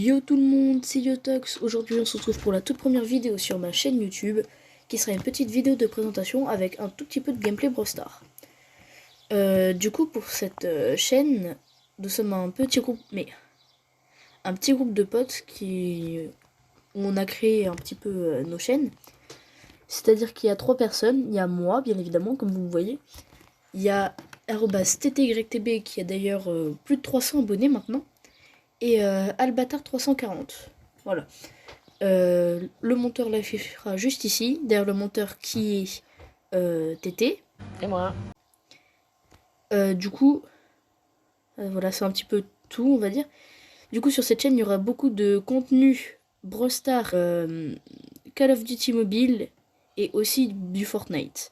Yo tout le monde, c'est Yotox. Aujourd'hui on se retrouve pour la toute première vidéo sur ma chaîne YouTube, qui sera une petite vidéo de présentation avec un tout petit peu de gameplay Brawl Stars. Du coup pour cette chaîne, nous sommes un petit groupe, un petit groupe de potes où on a créé un petit peu nos chaînes. C'est-à-dire qu'il y a 3 personnes, il y a moi bien évidemment comme vous me voyez, il y a @ttytb qui a d'ailleurs plus de 300 abonnés maintenant, et Albatar 340. Voilà. Le monteur l'affichera juste ici, derrière le monteur qui est TT. Et moi. Du coup, voilà, c'est un petit peu tout, on va dire. Du coup, sur cette chaîne, il y aura beaucoup de contenu Brawl Stars, Call of Duty Mobile et aussi du Fortnite.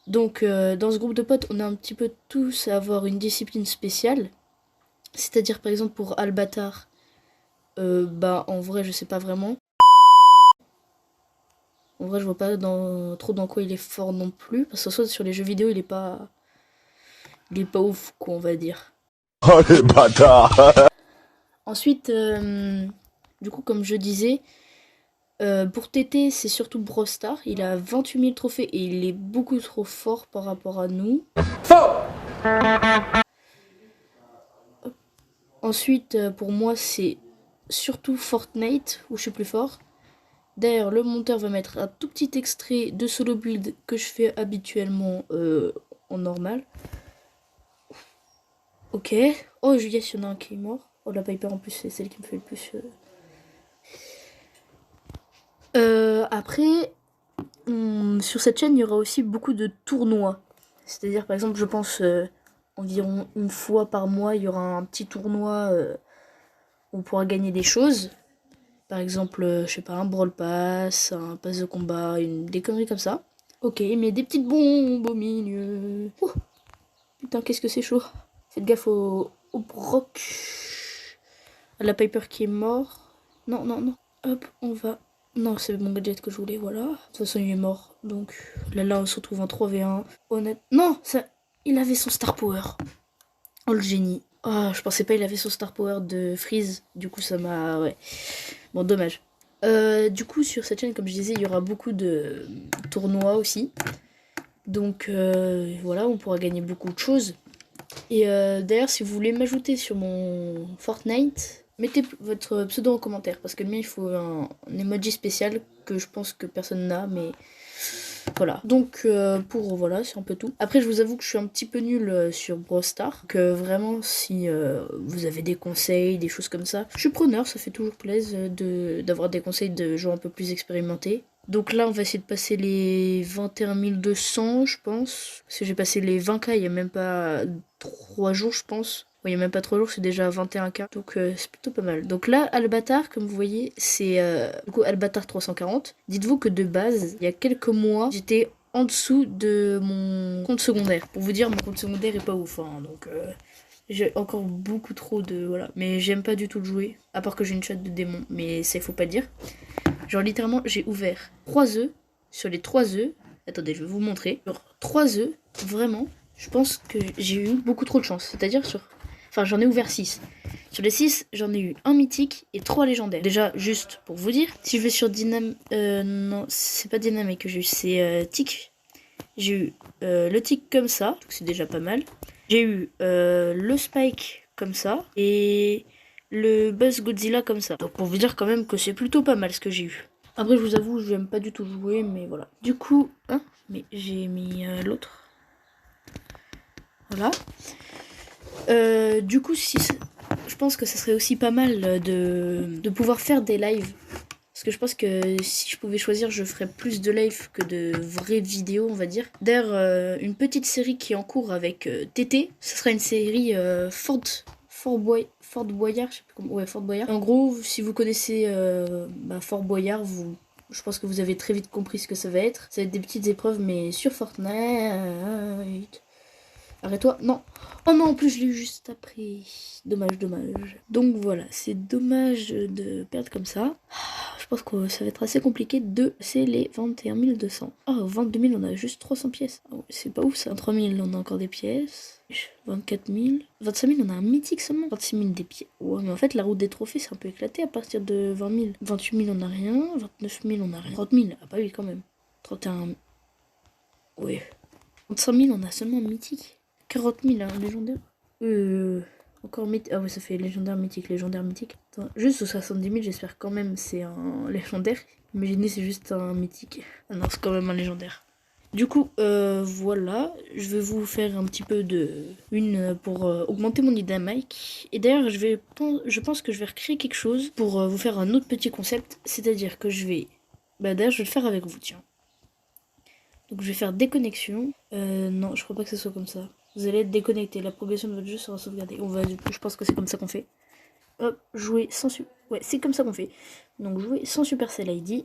Donc, dans ce groupe de potes, on a un petit peu tous à avoir une discipline spéciale. C'est-à-dire, par exemple, pour Albatar, en vrai, je sais pas vraiment. En vrai, je vois pas trop dans quoi il est fort non plus. Parce que soit sur les jeux vidéo, il est pas ouf, quoi, on va dire. Oh les bâtards. Ensuite, du coup, comme je disais, pour TT, c'est surtout Brawl Stars. Il a 28 000 trophées et il est beaucoup trop fort par rapport à nous. Faux. Ensuite, pour moi, c'est surtout Fortnite où je suis plus fort. D'ailleurs, le monteur va mettre un tout petit extrait de solo build que je fais habituellement en normal. Ok. Oh, yes, il y en a un qui est mort. Oh, la Piper en plus, c'est celle qui me fait le plus. Après, sur cette chaîne, il y aura aussi beaucoup de tournois. C'est-à-dire, par exemple, je pense environ une fois par mois, il y aura un petit tournoi où on pourra gagner des choses. Par exemple, je sais pas, un Brawl Pass, un pass de combat, des conneries comme ça. Ok, mais des petites bombes au milieu. Oh, putain, qu'est-ce que c'est chaud. Faites gaffe au Brock. À la Piper qui est mort. Non, non, non. Hop, on va... Non, c'est mon gadget que je voulais, voilà. De toute façon, il est mort. Donc là, on se retrouve en 3v1. Honnête... Non, ça... Il avait son Star Power. Oh, le génie. Ah, je pensais pas il avait son Star Power de Freeze. Du coup, ça m'a... Ouais. Bon, dommage. Du coup, sur cette chaîne, comme je disais, il y aura beaucoup de tournois aussi. Donc, voilà, on pourra gagner beaucoup de choses. Et d'ailleurs, si vous voulez m'ajouter sur mon Fortnite, mettez votre pseudo en commentaire. Parce que le mien, il faut un emoji spécial que je pense que personne n'a, mais... Voilà, donc voilà, c'est un peu tout. Après, je vous avoue que je suis un petit peu nulle sur Brawl Stars. Que vraiment, si vous avez des conseils, des choses comme ça, je suis preneur, ça fait toujours plaisir d'avoir des conseils de gens un peu plus expérimentés. Donc là, on va essayer de passer les 21 200, je pense. Parce que j'ai passé les 20K il y a même pas 3 jours, je pense. Oui, il n'y a même pas 3 jours, c'est déjà 21K. Donc c'est plutôt pas mal. Donc là, Albatar, comme vous voyez, c'est du coup Albatar 340. Dites-vous que de base, il y a quelques mois, j'étais en dessous de mon compte secondaire. Pour vous dire, mon compte secondaire est pas ouf. Hein, donc j'ai encore beaucoup trop de... Voilà. Mais j'aime pas du tout le jouer. À part que j'ai une chatte de démon. Mais ça, il faut pas le dire. Genre littéralement, j'ai ouvert 3 œufs. Sur les 3 œufs... Attendez, je vais vous montrer. Genre 3 œufs, vraiment, je pense que j'ai eu beaucoup trop de chance. C'est-à-dire sur... Enfin, j'en ai ouvert 6. Sur les 6, j'en ai eu un mythique et 3 légendaires. Déjà, juste pour vous dire, si je vais sur non, c'est pas Dynamique que j'ai eu, c'est Tic. J'ai eu le Tic comme ça, donc c'est déjà pas mal. J'ai eu le Spike comme ça et le Buzz Godzilla comme ça. Donc pour vous dire quand même que c'est plutôt pas mal ce que j'ai eu. Après, je vous avoue, je n'aime pas du tout jouer, mais voilà. Du coup, hein, mais j'ai mis l'autre. Voilà. Du coup, je pense que ça serait aussi pas mal de pouvoir faire des lives. Parce que je pense que si je pouvais choisir, je ferais plus de lives que de vraies vidéos, on va dire. D'ailleurs, une petite série qui est en cours avec TT, ce sera une série Fort Boyard, je sais plus comment... Ouais, Fort Boyard. En gros, si vous connaissez Fort Boyard, je pense que vous avez très vite compris ce que ça va être. Ça va être des petites épreuves, mais sur Fortnite. Arrête-toi, non. Oh non, en plus je l'ai eu juste après. Dommage, dommage. Donc voilà, c'est dommage de perdre comme ça. Je pense que ça va être assez compliqué de passer les 21 200. Ah, 22 000, on a juste 300 pièces. Ah ouais, c'est pas ouf ça. 23 000, on a encore des pièces. 24 000. 25 000, on a un mythique seulement. 26 000 des pièces. Ouais, mais en fait, la route des trophées, c'est un peu éclaté à partir de 20 000. 28 000, on a rien. 29 000, on a rien. 30 000, ah bah oui, quand même. 31 000. Ouais. 35 000, on a seulement un mythique. 40 000, un légendaire. Encore mythique. Ah ouais, ça fait légendaire, mythique, légendaire, mythique. Attends, juste aux 70 000, j'espère quand même c'est un légendaire. Imaginez, c'est juste un mythique. Ah non, c'est quand même un légendaire. Du coup, voilà. Je vais vous faire un petit peu de une pour augmenter mon dynamique. Et d'ailleurs, je pense que je vais recréer quelque chose pour vous faire un autre petit concept. C'est-à-dire que je vais... Bah d'ailleurs, je vais le faire avec vous, tiens. Donc je vais faire déconnexion. Non, je crois pas que ce soit comme ça. Vous allez être déconnecté. La progression de votre jeu sera sauvegardée. Je pense que c'est comme ça qu'on fait. Hop, jouer sans ouais, c'est comme ça qu'on fait. Donc jouer sans Supercell ID.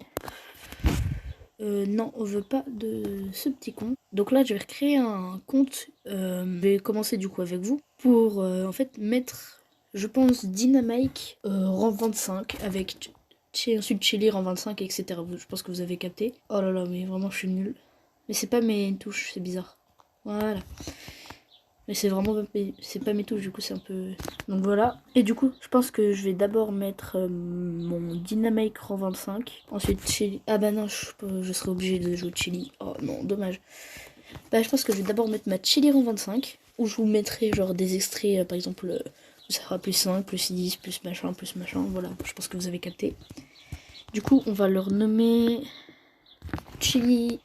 Non, on veut pas de ce petit compte. Donc là, je vais recréer un compte. Je vais commencer du coup avec vous pour en fait mettre, je pense, Dynamike rang 25 avec ensuite Chili rang 25, etc. Je pense que vous avez capté. Oh là là, mais vraiment, je suis nulle. Mais c'est pas mes touches, c'est bizarre. Voilà. Mais c'est vraiment c'est pas mes touches, du coup c'est un peu... Donc voilà. Et du coup, je pense que je vais d'abord mettre mon Dynamite rang 25. Ensuite Chili. Ah bah non, je serai obligé de jouer Chili. Oh non, dommage. Bah je pense que je vais d'abord mettre ma Chili rang 25. Où je vous mettrai genre des extraits, par exemple, ça sera plus 5, plus 10, plus machin, voilà. Je pense que vous avez capté. Du coup, on va leur nommer Chili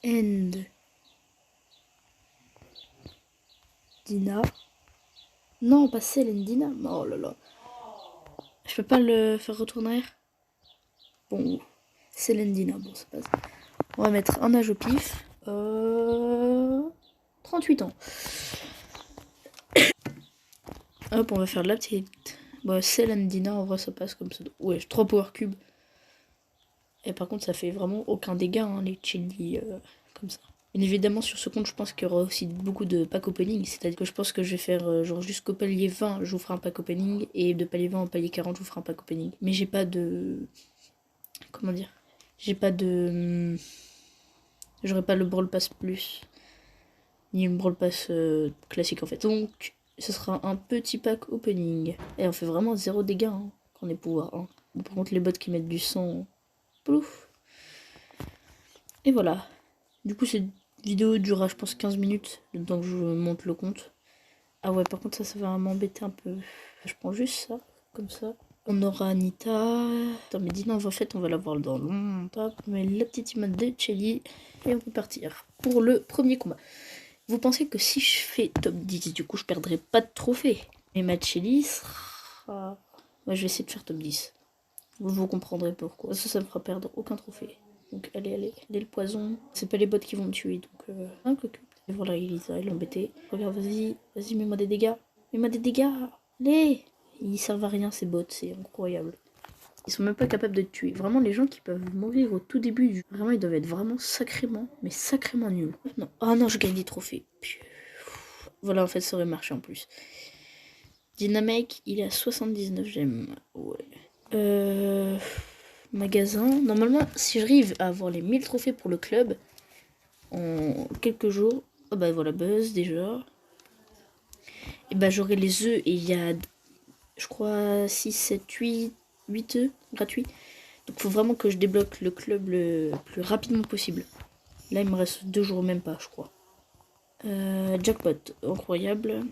and Dina. Non, pas Dina. Oh là là. Je peux pas le faire retourner arrière. Bon, Dina. Bon, ça passe. On va mettre un âge au pif. 38 ans. Hop, on va faire de la petite. Bon, Dina, en vrai, ça passe comme ça. Ouais, 3 power cubes. Et par contre, ça fait vraiment aucun dégât, hein, les chili comme ça. Bien évidemment, sur ce compte, je pense qu'il y aura aussi beaucoup de pack opening. C'est-à-dire que je pense que je vais faire genre jusqu'au palier 20, je vous ferai un pack opening. Et de palier 20 au palier 40, je vous ferai un pack opening. Mais j'ai pas de... Comment dire? J'ai pas de... J'aurai pas le Brawl Pass plus. Ni une Brawl Pass classique en fait. Donc, ce sera un petit pack opening. Et on fait vraiment 0 dégâts hein, quand on est pouvoir. Hein. Bon, par contre, les bots qui mettent du sang... Plouf. Et voilà. Du coup, cette vidéo durera, je pense, 15 minutes, le temps que je monte le compte. Ah ouais, par contre, ça va m'embêter un peu. Je prends juste ça, comme ça. On aura Anita. Attends, mais dis non, en fait, on va la voir dans longtemps. Mais la petite image de Chelly. Et on peut partir pour le premier combat. Vous pensez que si je fais top 10, du coup, je perdrai pas de trophée. Mais ma Chelly sera... Ouais, je vais essayer de faire top 10. Vous comprendrez pourquoi. Ça me fera perdre aucun trophée. Donc allez le poison. C'est pas les bots qui vont me tuer. Donc un cocu. Et voilà, Elisa, elle est embêtée. Regarde, vas-y, mets-moi des dégâts. Mets-moi des dégâts. Allez. Ils servent à rien ces bots, c'est incroyable. Ils sont même pas capables de te tuer. Vraiment, les gens qui peuvent mourir au tout début du... Vraiment, ils doivent être vraiment sacrément, mais sacrément nuls. Non. Oh non, je gagne des trophées. Voilà, en fait, ça aurait marché en plus. Dynamite, il est à 79 gemmes. Ouais. Magasin. Normalement, si j'arrive à avoir les 1000 trophées pour le club en quelques jours, oh bah voilà, buzz déjà. Et bah j'aurai les œufs et il y a, je crois, 6, 7, 8 œufs gratuits. Donc faut vraiment que je débloque le club le plus rapidement possible. Là, il me reste 2 jours, même pas, je crois. Jackpot, incroyable.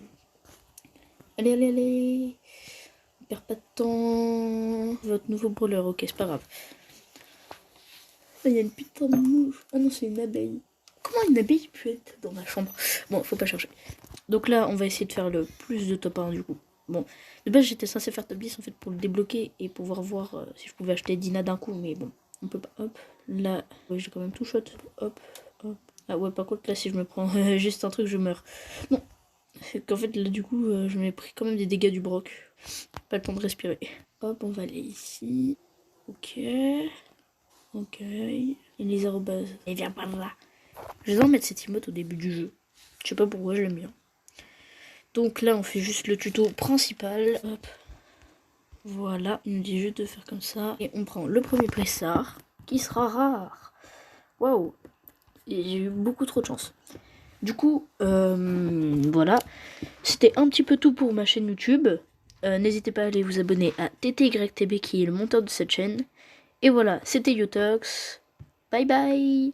Allez. On perd pas de temps. Votre nouveau brawler, ok, c'est pas grave. Il y a une putain de mouche. Ah non, c'est une abeille. Comment une abeille peut être dans ma chambre? Bon, faut pas chercher. Donc là, on va essayer de faire le plus de top 1 du coup. Bon, de base, j'étais censé faire top 10 en fait pour le débloquer et pouvoir voir si je pouvais acheter Dina d'un coup. Mais bon, on peut pas. Hop, là, ouais, j'ai quand même tout shot. Hop. Ah ouais, par contre, là, si je me prends juste un truc, je meurs. Non, c'est qu'en fait, là, du coup, je m'ai pris quand même des dégâts du broc. Pas le temps de respirer. Hop, on va aller ici. Ok. Et les arrobases. Et viens par là. Je vais en mettre cette emote au début du jeu. Je sais pas pourquoi, je l'aime bien. Donc là, on fait juste le tuto principal. Hop. Voilà, il nous dit juste de faire comme ça. Et on prend le premier pressard, qui sera rare. Waouh, j'ai eu beaucoup trop de chance. Du coup, voilà. C'était un petit peu tout pour ma chaîne YouTube. N'hésitez pas à aller vous abonner à TTYTB qui est le monteur de cette chaîne. Et voilà, c'était Yotox. Bye bye.